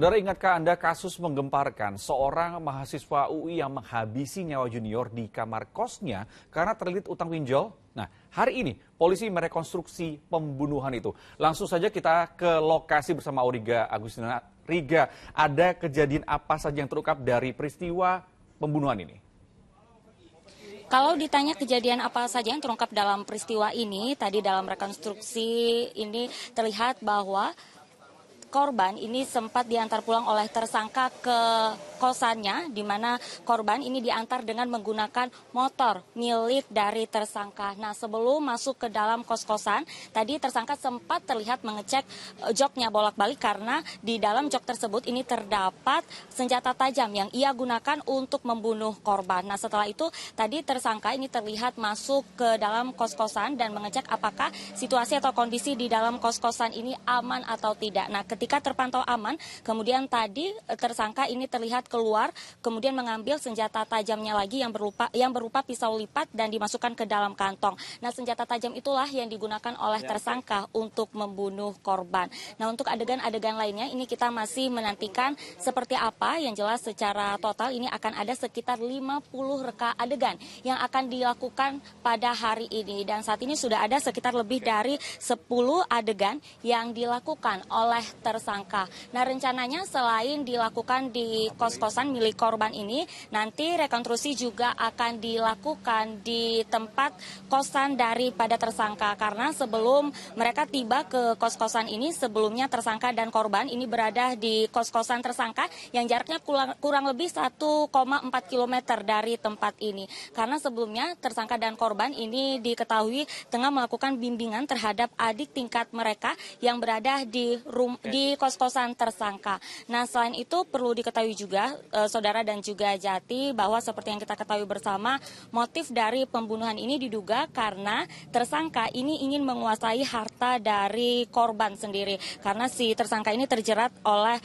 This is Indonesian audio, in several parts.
Saudara, ingatkah Anda kasus menggemparkan seorang mahasiswa UI yang menghabisi nyawa junior di kamar kosnya karena terlilit utang pinjol? Nah, hari ini polisi merekonstruksi pembunuhan itu. Langsung saja kita ke lokasi bersama Auriga Agustina. Riga, ada kejadian apa saja yang terungkap dari peristiwa pembunuhan ini? Kalau ditanya kejadian apa saja yang terungkap dalam peristiwa ini, tadi dalam rekonstruksi ini terlihat bahwa korban ini sempat diantar pulang oleh tersangka ke kosannya, di mana korban ini diantar dengan menggunakan motor milik dari tersangka. Nah, sebelum masuk ke dalam kos-kosan, tadi tersangka sempat terlihat mengecek joknya bolak-balik karena di dalam jok tersebut ini terdapat senjata tajam yang ia gunakan untuk membunuh korban. Nah, setelah itu tadi tersangka ini terlihat masuk ke dalam kos-kosan dan mengecek apakah situasi atau kondisi di dalam kos-kosan ini aman atau tidak. Nah, ketika terpantau aman, kemudian tadi tersangka ini terlihat keluar, kemudian mengambil senjata tajamnya lagi yang berupa pisau lipat dan dimasukkan ke dalam kantong. Nah, senjata tajam itulah yang digunakan oleh tersangka untuk membunuh korban. Nah, untuk adegan-adegan lainnya ini kita masih menantikan seperti apa. Yang jelas secara total ini akan ada sekitar 50 reka adegan yang akan dilakukan pada hari ini. Dan saat ini sudah ada sekitar lebih dari 10 adegan yang dilakukan oleh tersangka. Nah, rencananya selain dilakukan di kos-kosan milik korban ini, nanti rekonstruksi juga akan dilakukan di tempat kosan daripada tersangka. Karena sebelum mereka tiba ke kos-kosan ini, sebelumnya tersangka dan korban ini berada di kos-kosan tersangka yang jaraknya kurang lebih 1,4 km dari tempat ini. Karena sebelumnya tersangka dan korban ini diketahui tengah melakukan bimbingan terhadap adik tingkat mereka yang berada di kos-kosan tersangka. Nah, selain itu perlu diketahui juga saudara dan juga Jati bahwa seperti yang kita ketahui bersama, motif dari pembunuhan ini diduga karena tersangka ini ingin menguasai harta dari korban sendiri karena si tersangka ini terjerat oleh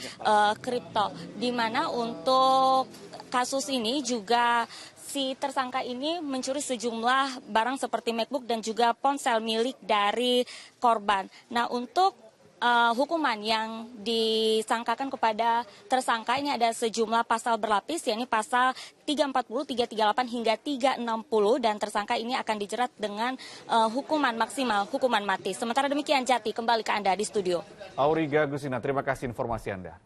kripto, di mana untuk kasus ini juga si tersangka ini mencuri sejumlah barang seperti MacBook dan juga ponsel milik dari korban. Nah, untuk hukuman yang disangkakan kepada tersangka ini ada sejumlah pasal berlapis, yakni pasal 340, 338 hingga 360, dan tersangka ini akan dijerat dengan hukuman maksimal, hukuman mati. Sementara demikian, Jati, kembali ke Anda di studio. Auriga Agustina, terima kasih informasi Anda.